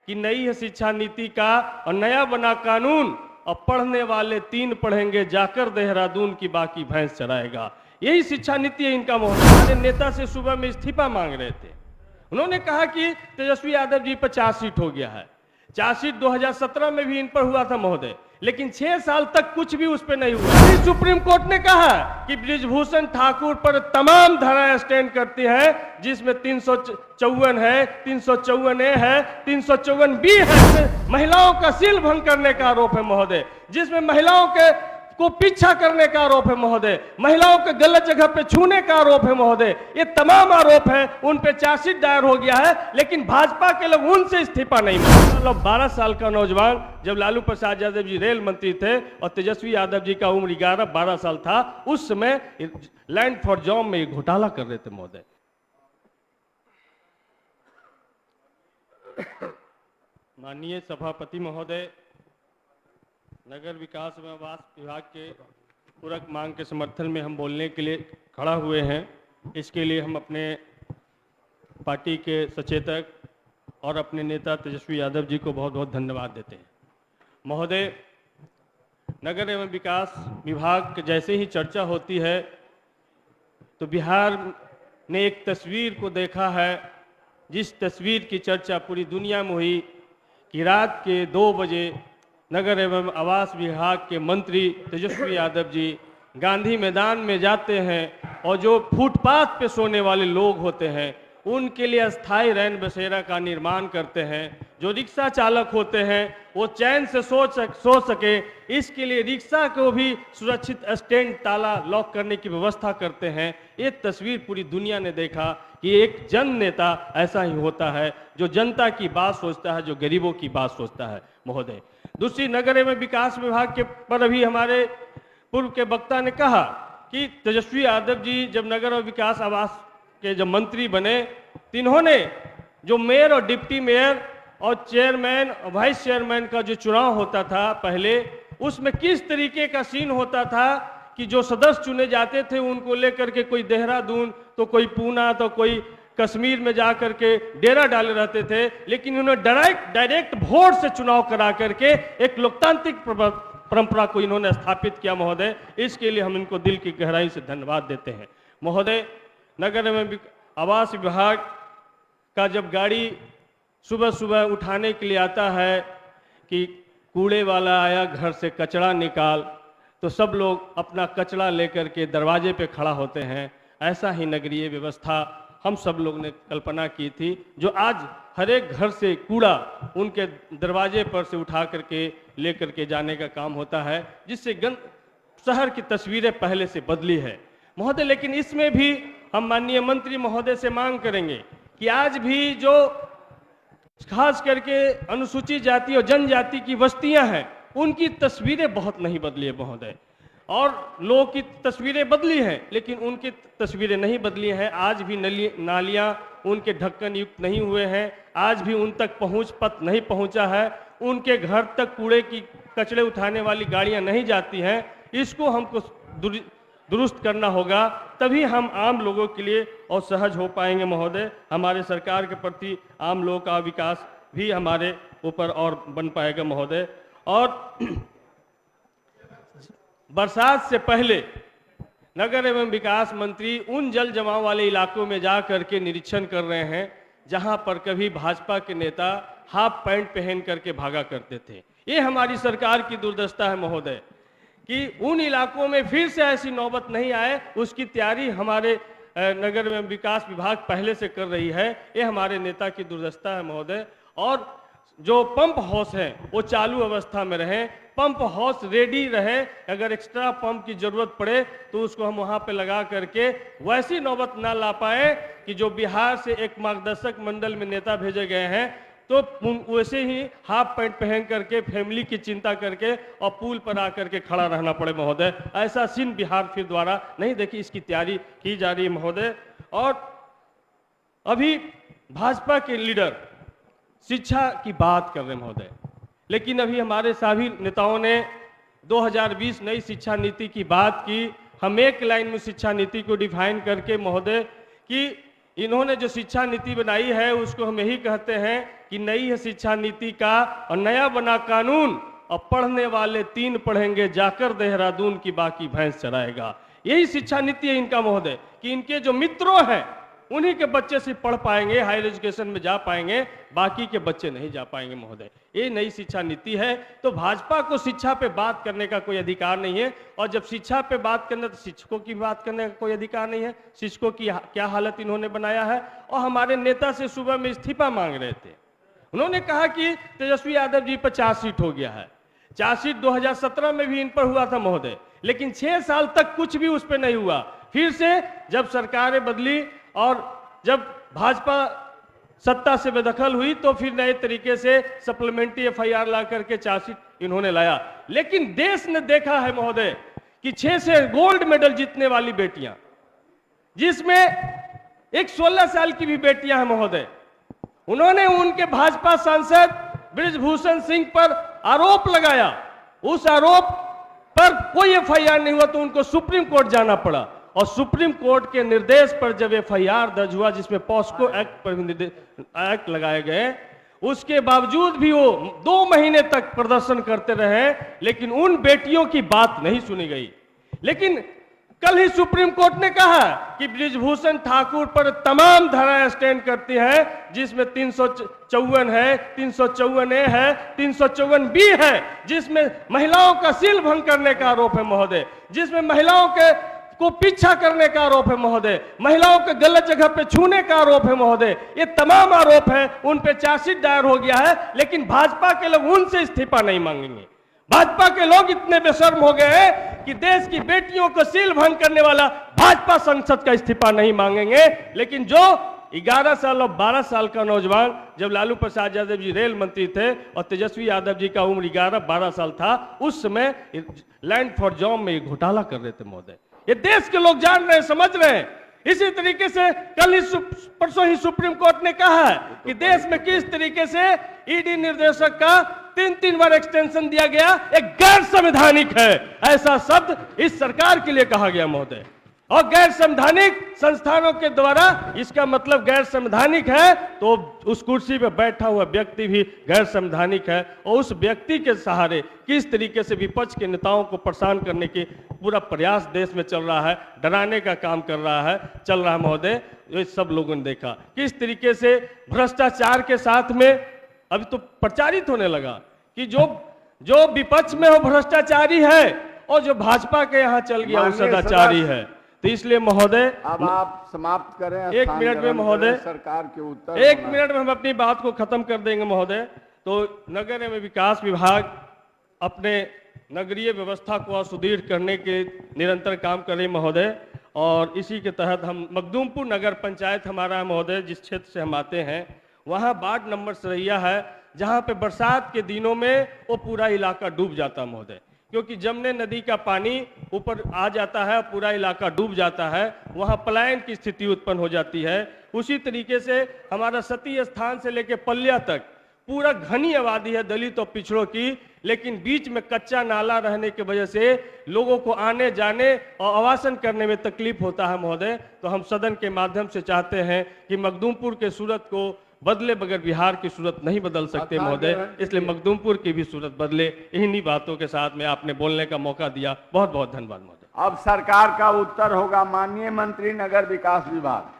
कि नई है शिक्षा नीति का और नया बना कानून, और पढ़ने वाले 3 पढ़ेंगे जाकर देहरादून की बाकी भैंस चराएगा। यही शिक्षा नीति है इनका। हमारे नेता से सुबह में इस्तीफा मांग रहे थे। उन्होंने कहा कि तेजस्वी यादव जी पर चार्जशीट हो गया है। चार्जशीट 2017 में भी इन पर हुआ था महोदय, लेकिन 6 साल तक कुछ भी उस पर नहीं हुआ। सुप्रीम कोर्ट ने कहा कि बृजभूषण ठाकुर पर तमाम धाराएं स्टैंड करती हैं, जिसमें 354 है, 354A है, 354B है। महिलाओं का सील भंग करने का आरोप है महोदय, जिसमें महिलाओं के को पीछा करने का आरोप है महोदय, महिलाओं के गलत जगह पे छूने का आरोप है महोदय। ये तमाम आरोप हैं, उन पे चार्जशीट दायर हो गया है, लेकिन भाजपा के लोग उनसे इस्तीफा नहीं मांगे। 12 साल का नौजवान, जब लालू प्रसाद यादव जी रेल मंत्री थे और तेजस्वी यादव जी का उम्र 11-12 साल था, उस समय लैंड फॉर जॉब में घोटाला कर रहे थे महोदय। माननीय सभापति महोदय, नगर विकास एवं आवास विभाग के पूरक मांग के समर्थन में हम बोलने के लिए खड़ा हुए हैं। इसके लिए हम अपने पार्टी के सचेतक और अपने नेता तेजस्वी यादव जी को बहुत बहुत धन्यवाद देते हैं। महोदय, नगर एवं विकास विभाग के जैसे ही चर्चा होती है तो बिहार ने एक तस्वीर को देखा है, जिस तस्वीर की चर्चा पूरी दुनिया में हुई कि रात के 2 बजे नगर एवं आवास विभाग के मंत्री तेजस्वी यादव जी गांधी मैदान में जाते हैं और जो फुटपाथ पे सोने वाले लोग होते हैं उनके लिए अस्थायी रैन बसेरा का निर्माण करते हैं। जो रिक्शा चालक होते हैं वो चैन से सो सके, इसके लिए रिक्शा को भी सुरक्षित स्टैंड ताला लॉक करने की व्यवस्था करते हैं। ये तस्वीर पूरी दुनिया ने देखा कि एक जन नेता ऐसा ही होता है, जो जनता की बात सोचता है, जो गरीबों की बात सोचता है महोदय। दूसरी, नगर एवं विकास विभाग के पर अभी हमारे पूर्व के वक्ता ने कहा कि तेजस्वी यादव जी जब नगर और विकास आवास के जब मंत्री बने, इन्होंने जो मेयर और डिप्टी मेयर और चेयरमैन और वाइस चेयरमैन का जो चुनाव होता था पहले, उसमें किस तरीके का सीन होता था कि जो सदस्य चुने जाते थे उनको लेकर के कोई देहरादून तो कोई पूना तो कोई कश्मीर में जा करके डेरा डाले रहते थे, लेकिन उन्होंने डायरेक्ट वोट से चुनाव करा करके एक लोकतांत्रिक परंपरा को इन्होंने स्थापित किया महोदय। इसके लिए हम इनको दिल की गहराई से धन्यवाद देते हैं महोदय। नगर एवं आवास विभाग का जब गाड़ी सुबह सुबह उठाने के लिए आता है कि कूड़े वाला आया घर से कचरा निकाल, तो सब लोग अपना कचरा लेकर के दरवाजे पे खड़ा होते हैं। ऐसा ही नगरीय व्यवस्था हम सब लोग ने कल्पना की थी, जो आज हर एक घर से कूड़ा उनके दरवाजे पर से उठा करके लेकर के जाने का काम होता है, जिससे शहर की तस्वीरें पहले से बदली है महोदय। लेकिन इसमें भी हम माननीय मंत्री महोदय से मांग करेंगे कि आज भी जो खास करके अनुसूचित जाति और जनजाति की बस्तियां हैं, उनकी तस्वीरें बहुत नहीं बदली है महोदय। और लोगों की तस्वीरें बदली हैं, लेकिन उनकी तस्वीरें नहीं बदली हैं। आज भी नालियां उनके ढक्कन युक्त नहीं हुए हैं, आज भी उन तक पहुंच पथ नहीं पहुंचा है, उनके घर तक कूड़े की कचरे उठाने वाली गाड़ियां नहीं जाती हैं। इसको हमको दुरुस्त करना होगा, तभी हम आम लोगों के लिए और सहज हो पाएंगे महोदय। हमारे सरकार के प्रति आम लोगों का विकास भी हमारे ऊपर और बन पाएगा महोदय। और बरसात से पहले नगर एवं विकास मंत्री उन जल जमाव वाले इलाकों में जा करके निरीक्षण कर रहे हैं जहां पर कभी भाजपा के नेता हाफ पैंट पहन करके भागा करते थे। ये हमारी सरकार की दुर्दशा है महोदय कि उन इलाकों में फिर से ऐसी नौबत नहीं आए, उसकी तैयारी हमारे नगर एवं विकास विभाग पहले से कर रही है। ये हमारे नेता की दुर्दशा है महोदय। और जो पंप हाउस है वो चालू अवस्था में रहे, पंप हाउस रेडी रहे, अगर एक्स्ट्रा पंप की जरूरत पड़े तो उसको हम वहां पे लगा करके वैसी नौबत ना ला पाए कि जो बिहार से एक मार्गदर्शक मंडल में नेता भेजे गए हैं तो वैसे ही हाफ पैंट पहन करके फैमिली की चिंता करके और पुल पर आकर के खड़ा रहना पड़े महोदय। ऐसा सीन बिहार फिर द्वारा नहीं देखी, इसकी तैयारी की जा रही है महोदय। और अभी भाजपा के लीडर शिक्षा की बात कर रहे हैं महोदय, लेकिन अभी हमारे सभी नेताओं ने 2020 नई शिक्षा नीति की बात की। हम एक लाइन में शिक्षा नीति को डिफाइन करके महोदय कि इन्होंने जो शिक्षा नीति बनाई है उसको हम यही कहते हैं कि नई है शिक्षा नीति का और नया बना कानून, और पढ़ने वाले 3 पढ़ेंगे जाकर देहरादून की बाकी भैंस चराएगा। यही शिक्षा नीति है इनका महोदय, कि इनके जो मित्रों हैं उन्हीं के बच्चे सिर्फ पढ़ पाएंगे, हायर एजुकेशन में जा पाएंगे, बाकी के बच्चे नहीं जा पाएंगे महोदय। ये नई शिक्षा नीति है। तो भाजपा को शिक्षा पे बात करने का कोई अधिकार नहीं है, और जब शिक्षा पे बात करना तो शिक्षकों की बात करने का कोई अधिकार नहीं है। शिक्षकों की क्या हालत इन्होंने बनाया है। और हमारे नेता से सुबह में इस्तीफा मांग रहे थे, उन्होंने कहा कि तेजस्वी यादव जी पर चार्जशीट हो गया है। चार्जशीट 2017 में भी इन पर हुआ था महोदय, लेकिन 6 साल तक कुछ भी उस पर नहीं हुआ। फिर से जब सरकारें बदली और जब भाजपा सत्ता से बेदखल हुई तो फिर नए तरीके से सप्लीमेंट्री FIR ला करके चार्जशीट इन्होंने लाया। लेकिन देश ने देखा है महोदय कि 6 से गोल्ड मेडल जीतने वाली बेटियां, जिसमें एक 16 साल की भी बेटियां हैं महोदय, उन्होंने उनके भाजपा सांसद बृजभूषण सिंह पर आरोप लगाया। उस आरोप पर कोई FIR नहीं हुआ तो उनको सुप्रीम कोर्ट जाना पड़ा, और सुप्रीम कोर्ट के निर्देश पर जब FIR दर्ज हुआ जिसमें पॉस्को एक्ट पर एक्ट लगाए गए, उसके बावजूद भी वो 2 महीने तक प्रदर्शन करते रहे, लेकिन उन बेटियों की बात नहीं सुनी गई। लेकिन कल ही सुप्रीम कोर्ट ने कहा कि बृजभूषण ठाकुर पर तमाम धाराएं स्टैंड करती हैं, जिसमें 354 है, 354A है, 354B है, जिसमें महिलाओं का सील भंग करने का आरोप है महोदय, जिसमें महिलाओं के को पीछा करने का आरोप है महोदय, महिलाओं के गलत जगह पे छूने का आरोप है महोदय। ये तमाम आरोप है, उन पे चार्जशीट दायर हो गया है, लेकिन भाजपा के लोग उनसे इस्तीफा नहीं मांगेंगे। भाजपा के लोग इतने बेशर्म हो गए हैं कि देश की बेटियों को सील भंग करने वाला भाजपा सांसद का इस्तीफा नहीं मांगेंगे। लेकिन जो 11 साल और 12 साल का नौजवान, जब लालू प्रसाद यादव जी रेल मंत्री थे और तेजस्वी यादव जी का उम्र 11-12 साल था, उस समय लैंड फॉर जॉब में घोटाला कर रहे थे महोदय। ये देश के लोग जान रहे हैं, समझ रहे हैं। इसी तरीके से कल ही परसों ही सुप्रीम कोर्ट ने कहा है कि देश में किस तरीके से ईडी निर्देशक का 3 बार एक्सटेंशन दिया गया, एक गैर संवैधानिक है, ऐसा शब्द इस सरकार के लिए कहा गया महोदय। और गैर संवैधानिक संस्थानों के द्वारा, इसका मतलब गैर संवैधानिक है तो उस कुर्सी पर बैठा हुआ व्यक्ति भी गैर संवैधानिक है, और उस व्यक्ति के सहारे किस तरीके से विपक्ष के नेताओं को परेशान करने की पूरा प्रयास देश में चल रहा है, डराने का काम कर रहा है, चल रहा है महोदय। ये सब लोगों ने देखा किस तरीके से भ्रष्टाचार के साथ में अभी तो प्रचारित होने लगा कि जो विपक्ष में हो भ्रष्टाचारी है, और जो भाजपा के यहाँ चल गया वो सदाचारी है। तो इसलिए महोदय, अब आप समाप्त करें। 1 मिनट में महोदय, सरकार के उत्तर 1 मिनट में हम अपनी बात को खत्म कर देंगे महोदय। तो नगर एवं विकास विभाग अपने नगरीय व्यवस्था को सुदृढ़ करने के निरंतर काम कर रही महोदय, और इसी के तहत हम मखदूमपुर नगर पंचायत हमारा है महोदय, जिस क्षेत्र से हम आते हैं, वहाँ वार्ड नंबर सरैया है, जहाँ पे बरसात के दिनों में वो पूरा इलाका डूब जाता महोदय, क्योंकि जमने नदी का पानी ऊपर आ जाता है, पूरा इलाका डूब जाता है, वहाँ पलायन की स्थिति उत्पन्न हो जाती है। उसी तरीके से हमारा सती स्थान से लेकर पलिया तक पूरा घनी आबादी है दलित और पिछड़ों की, लेकिन बीच में कच्चा नाला रहने की वजह से लोगों को आने जाने और आवासन करने में तकलीफ होता है महोदय। तो हम सदन के माध्यम से चाहते हैं कि मखदूमपुर के सूरत को बदले, बगैर बिहार की सूरत नहीं बदल सकते महोदय, इसलिए मखदूमपुर की भी सूरत बदले। इन्हीं बातों के साथ में आपने बोलने का मौका दिया, बहुत बहुत धन्यवाद महोदय। अब सरकार का उत्तर होगा। माननीय मंत्री नगर विकास विभाग।